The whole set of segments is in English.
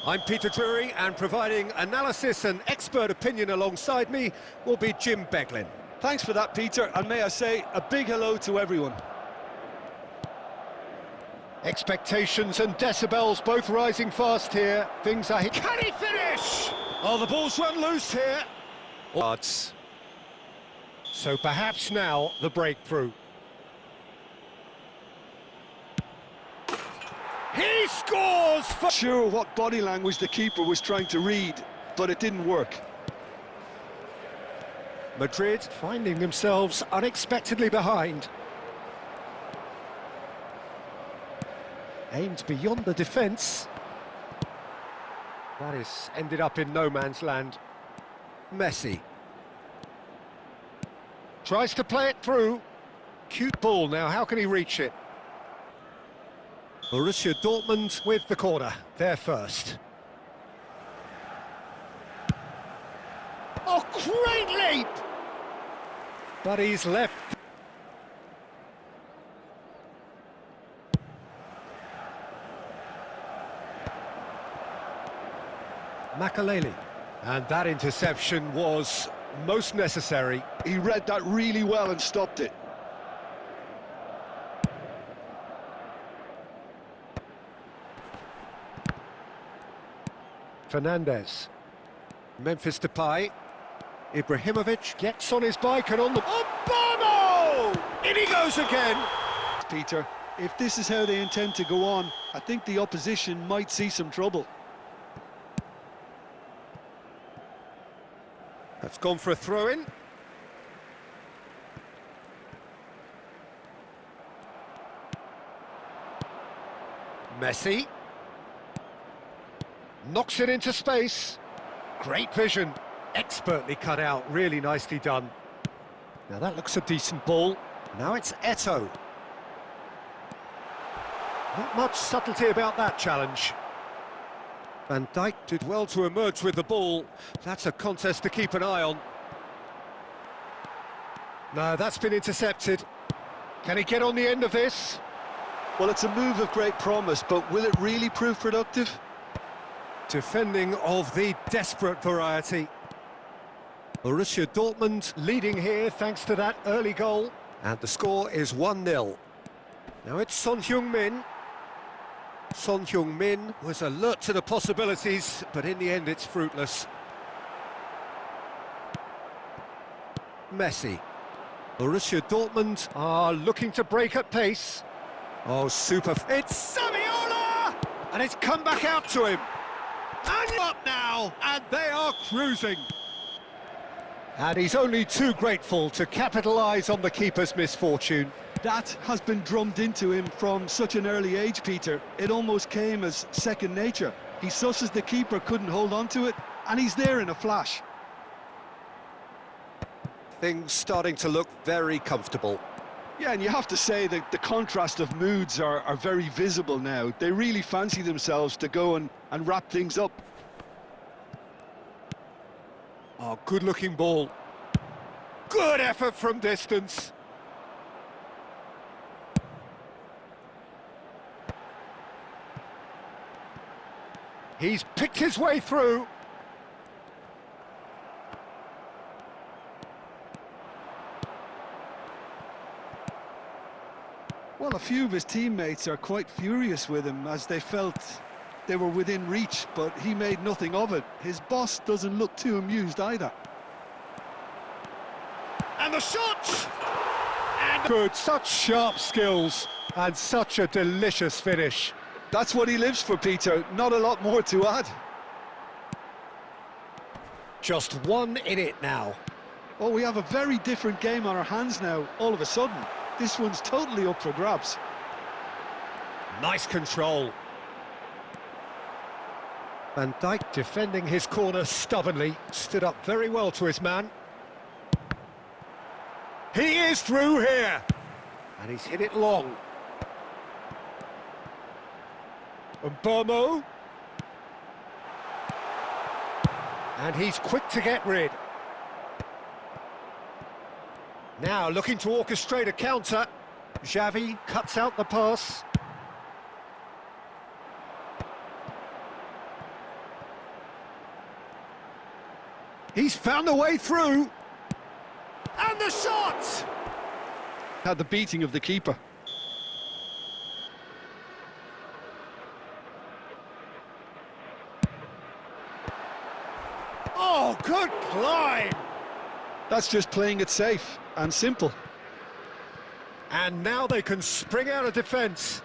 I'm Peter Drury, and providing analysis and expert opinion alongside me will be Jim Beglin. Thanks for that, Peter, and may I say a big hello to everyone. Expectations and decibels both rising fast here. Things are... Can he finish? Oh, the ball's run loose here. So perhaps now the breakthrough. He scores! Sure what body language the keeper was trying to read, but it didn't work. Madrid finding themselves unexpectedly behind. Aimed beyond the defence. That is ended up in no man's land. Messi. Tries to play it through. Cute ball now, how can he reach it? Borussia Dortmund with the corner, they're first. Oh, great leap! But he's left. Makaleli. And that interception was most necessary. He read that really well and stopped it. Fernandez. Memphis Depay. Ibrahimovic gets on his bike and on the... Obama! In he goes again! Peter, if this is how they intend to go on, I think the opposition might see some trouble. That's gone for a throw-in. Messi. Knocks it into space. Great vision. Expertly cut out. Really nicely done. Now that looks a decent ball. Now it's Eto'o. Not much subtlety about that challenge. Van Dijk did well to emerge with the ball. That's a contest to keep an eye on. No, that's been intercepted. Can he get on the end of this? Well, it's a move of great promise, but will it really prove productive? Defending of the desperate variety. Borussia Dortmund leading here thanks to that early goal. And the score is 1-0. Now it's Son Heung-min. Son Heung-min was alert to the possibilities, but in the end it's fruitless. Messi. Borussia Dortmund are looking to break at pace. Oh, super. It's Saviola! And it's come back out to him. And up now, and they are cruising. And he's only too grateful to capitalise on the keeper's misfortune. That has been drummed into him from such an early age, Peter. It almost came as second nature. He susses the keeper couldn't hold on to it, and he's there in a flash. Things starting to look very comfortable. Yeah, and you have to say that the contrast of moods are very visible now. They really fancy themselves to go and wrap things up. Oh, good-looking ball. Good effort from distance. He's picked his way through. Well, a few of his teammates are quite furious with him as they felt they were within reach, but he made nothing of it. His boss doesn't look too amused either. And the shot! And good, such sharp skills and such a delicious finish. That's what he lives for, Peter. Not a lot more to add. Just one in it now. Oh, we have a very different game on our hands now, all of a sudden. This one's totally up for grabs. Nice control. Van Dijk defending his corner stubbornly, stood up very well to his man. He is through here! And he's hit it long. And Burmo. And he's quick to get rid. Now looking to orchestrate a counter. Xavi cuts out the pass. He's found a way through. And the shot! Had the beating of the keeper. Oh, good climb! That's just playing it safe and simple. And now they can spring out of defence.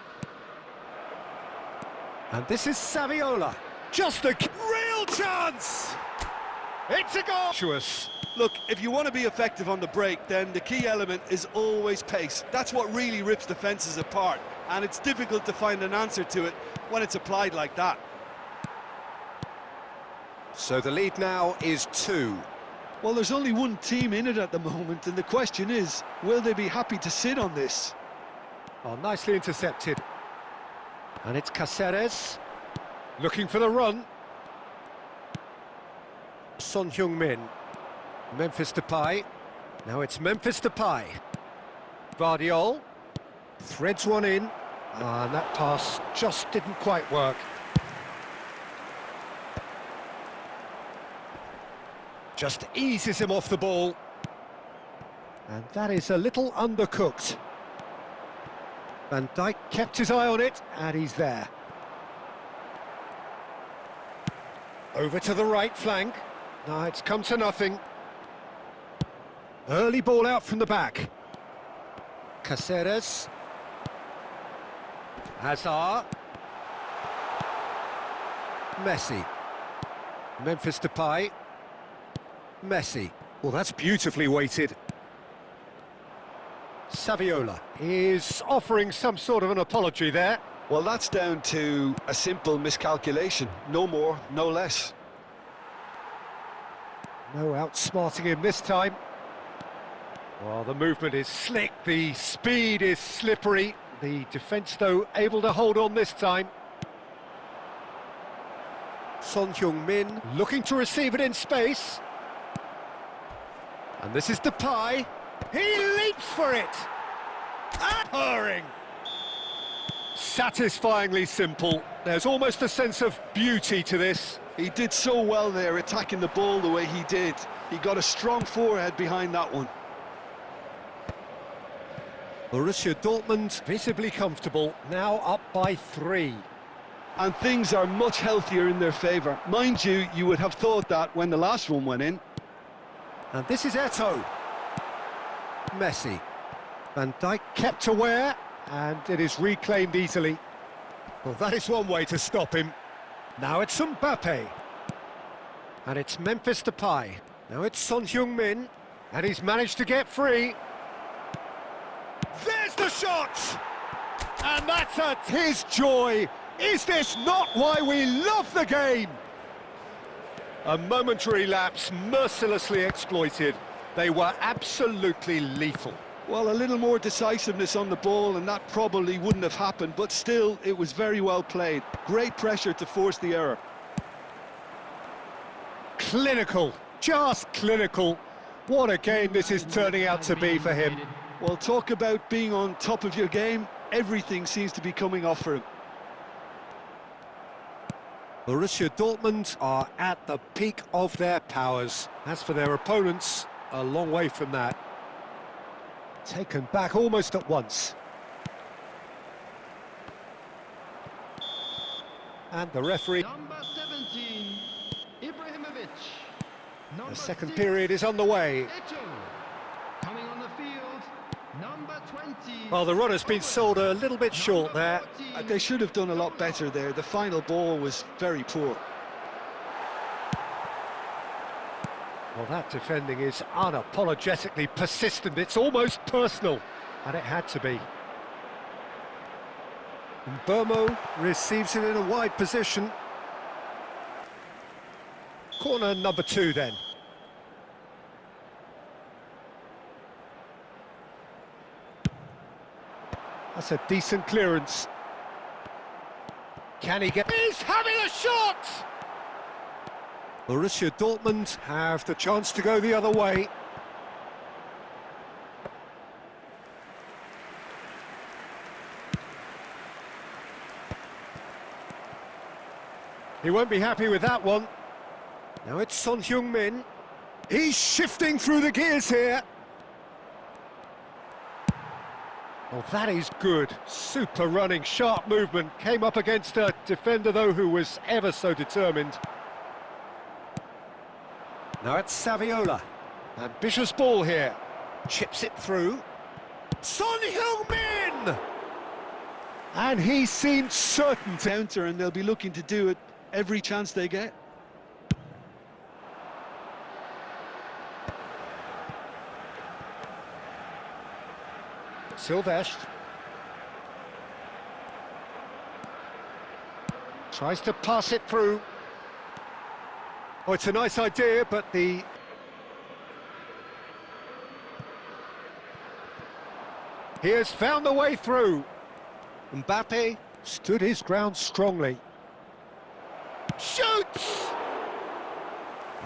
And this is Saviola. Just a real chance! It's a goal! Look, if you want to be effective on the break, then the key element is always pace. That's what really rips defences apart, and it's difficult to find an answer to it when it's applied like that. So the lead now is 2. Well, there's only one team in it at the moment, and the question is, will they be happy to sit on this? Oh, nicely intercepted. And it's Cáceres, looking for the run. Son Heung-min, Memphis Depay. Now it's Memphis Depay. Vardiol threads one in, and that pass just didn't quite work. Just eases him off the ball. And that is a little undercooked. Van Dijk kept his eye on it, and he's there. Over to the right flank. No, it's come to nothing. Early ball out from the back. Cáceres. Hazard. Messi. Memphis Depay. Messi. Well, that's beautifully weighted. Saviola is offering some sort of an apology there. Well, that's down to a simple miscalculation. No more, no less. No outsmarting him this time. Well, the movement is slick, the speed is slippery. The defence, though, able to hold on this time. Son Heung-min looking to receive it in space. And this is Depay. He leaps for it! Purring! Satisfyingly simple. There's almost a sense of beauty to this. He did so well there, attacking the ball the way he did. He got a strong forehead behind that one. Borussia Dortmund visibly comfortable, now up by 3. And things are much healthier in their favour. Mind you, you would have thought that when the last one went in. And this is Eto'o. Messi. Van Dijk kept aware, and it is reclaimed easily. Well, that is one way to stop him. Now it's Mbappe. And it's Memphis Depay. Now it's Son Heung-min, and he's managed to get free. There's the shot! And that's his joy. Is this not why we love the game? A momentary lapse mercilessly exploited. They were absolutely lethal. Well, a little more decisiveness on the ball and that probably wouldn't have happened, but still, it was very well played. Great pressure to force the error. Clinical, just clinical. What a game this is turning out to be for him. Well, talk about being on top of your game. Everything seems to be coming off for him. Borussia Dortmund are at the peak of their powers. As for their opponents, a long way from that. Taken back almost at once. And the referee... Number 17, Ibrahimovic. The second period is on the way. Eto'o. Coming on the field, number 20. Well, the run has been sold a little bit short there. They should have done a lot better there. The final ball was very poor. Well, that defending is unapologetically persistent. It's almost personal, and it had to be. Burmo receives it in a wide position. Corner number 2 then. That's a decent clearance. Can he get... He's having a shot! Borussia Dortmund have the chance to go the other way. He won't be happy with that one. Now it's Son Heung-min. He's shifting through the gears here. Oh, that is good. Super running, sharp movement. Came up against a defender, though, who was ever so determined. Now it's Saviola. Ambitious ball here. Chips it through. Son Heung-min! And he seemed certain to... Counter, and they'll be looking to do it every chance they get. Silvestre. Tries to pass it through. Oh, it's a nice idea, but the... He has found the way through. Mbappe stood his ground strongly. Shoots!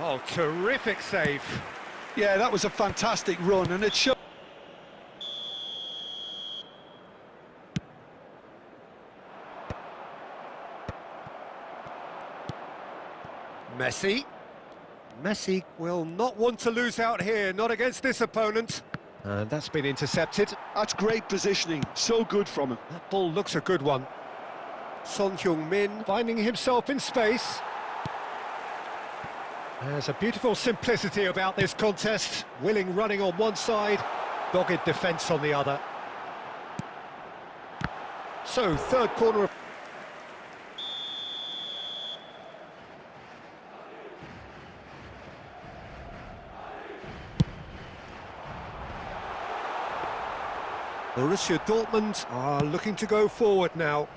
Oh, terrific save. Yeah, that was a fantastic run, and it showed. Messi. Messi will not want to lose out here, not against this opponent. And that's been intercepted. That's great positioning, so good from him. That ball looks a good one. Son Heung-min finding himself in space. There's a beautiful simplicity about this contest. Willing running on one side, dogged defence on the other. So, third corner of... Borussia Dortmund are looking to go forward now.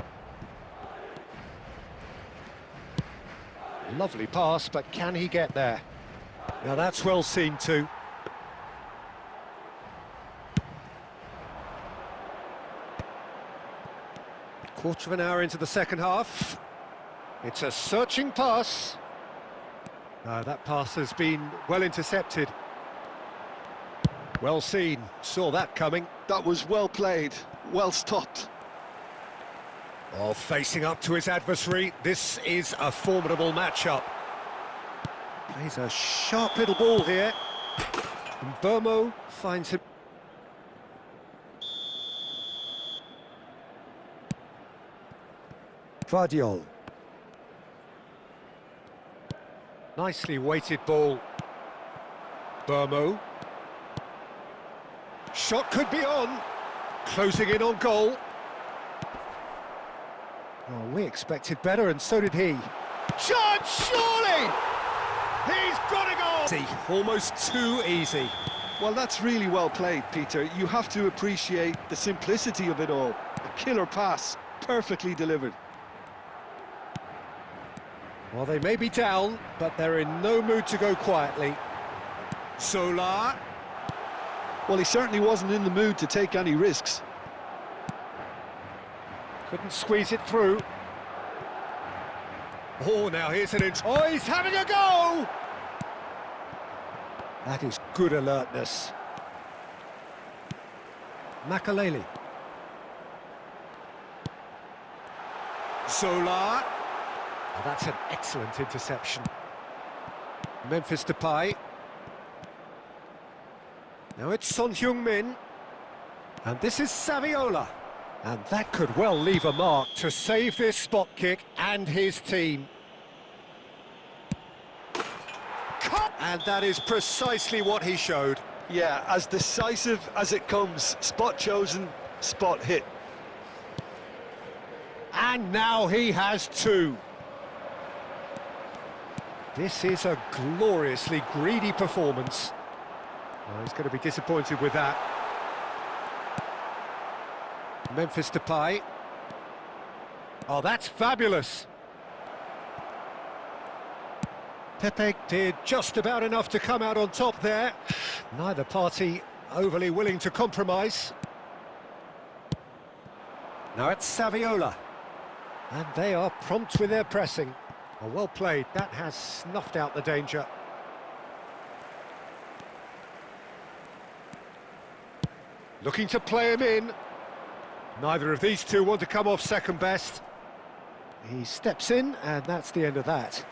Lovely pass, but can he get there? Now that's well seen too. Quarter of an hour into the second half. It's a searching pass. That pass has been well intercepted. Well seen, saw that coming. That was well played, well stopped. Oh, facing up to his adversary, this is a formidable matchup. Plays a sharp little ball here. And Burmo finds him. Vardiol. Nicely weighted ball. Burmo. Shot could be on. Closing in on goal. Oh, we expected better, and so did he. Chance, surely! He's got a goal! Almost too easy. Well, that's really well played, Peter. You have to appreciate the simplicity of it all. A killer pass, perfectly delivered. Well, they may be down, but they're in no mood to go quietly. Solar. Well, he certainly wasn't in the mood to take any risks. Couldn't squeeze it through. Oh, now here's an inch. Oh, he's having a go! That is good alertness. Makaleli. Solar. Oh, that's an excellent interception. Memphis Depay. Now it's Son Heung-min. And this is Saviola. And that could well leave a mark to save this spot kick and his team. And that is precisely what he showed. Yeah, as decisive as it comes. Spot chosen, spot hit. And now he has two. This is a gloriously greedy performance. Oh, he's going to be disappointed with that. Memphis Depay. Oh, that's fabulous. Pepe did just about enough to come out on top there. Neither party overly willing to compromise. Now it's Saviola. And they are prompt with their pressing. Oh, well played. That has snuffed out the danger. Looking to play him in. Neither of these two want to come off second best. He steps in, and that's the end of that.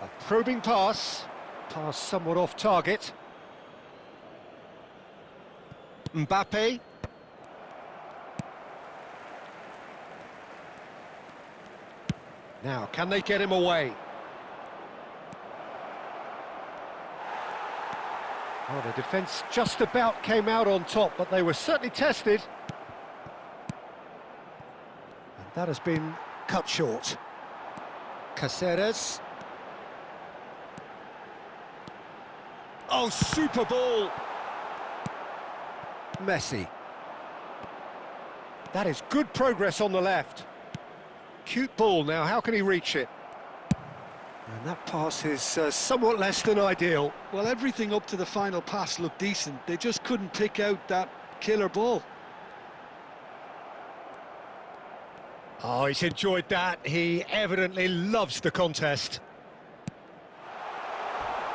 A probing pass. Pass somewhat off target. Mbappe. Now, can they get him away? Oh, the defence just about came out on top, but they were certainly tested. And that has been cut short. Caceres. Oh, super ball! Messi. That is good progress on the left. Cute ball now, how can he reach it? And that pass is somewhat less than ideal. Well, everything up to the final pass looked decent. They just couldn't pick out that killer ball. Oh, he's enjoyed that. He evidently loves the contest.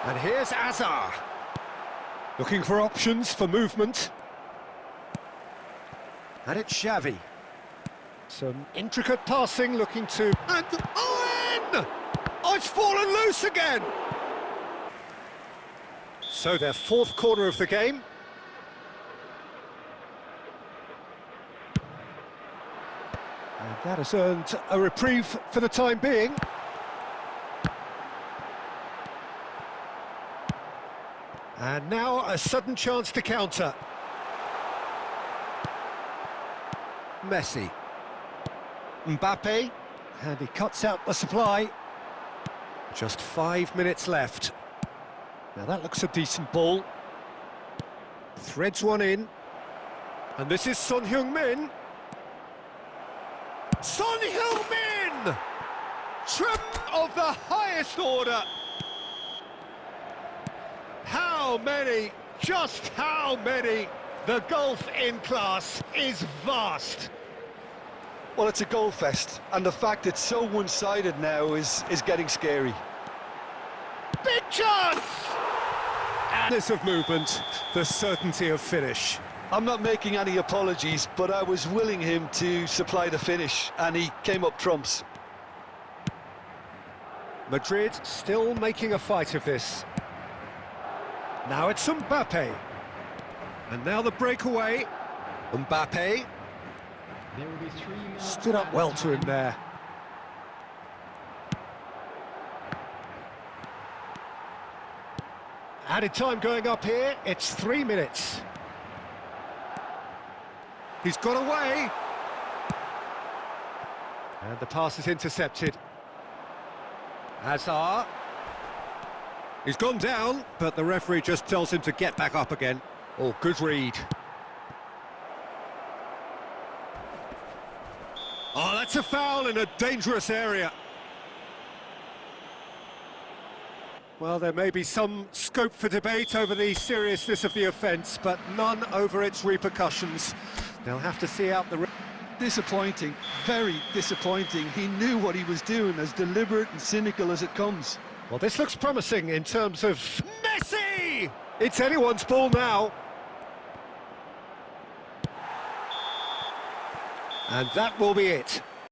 And here's Azar. Looking for options for movement. And it's Xavi. Some intricate passing, looking to... And Owen! Oh, it's fallen loose again! So their fourth corner of the game. And that has earned a reprieve for the time being. And now a sudden chance to counter. Messi. Mbappe. And he cuts out the supply. Just 5 minutes left. Now that looks a decent ball. Threads one in. And this is Son Heung-min. Son Heung-min! Of the highest order. How many? Just how many? The gulf in class is vast. Well, it's a goal fest, and the fact it's so one-sided now is getting scary. Big chance! This of movement, the certainty of finish. I'm not making any apologies, but I was willing him to supply the finish, and he came up trumps. Madrid still making a fight of this. Now it's Mbappe. And now the breakaway. Mbappe. There will be 3 minutes. Stood up well to him there. Added time going up here, it's 3 minutes. He's got away. And the pass is intercepted. Hazard. He's gone down, but the referee just tells him to get back up again. Oh, good read. Oh, that's a foul in a dangerous area. Well, there may be some scope for debate over the seriousness of the offence, but none over its repercussions. They'll have to see out the... Disappointing, very disappointing. He knew what he was doing, as deliberate and cynical as it comes. Well, this looks promising in terms of... Messi! It's anyone's ball now. And that will be it.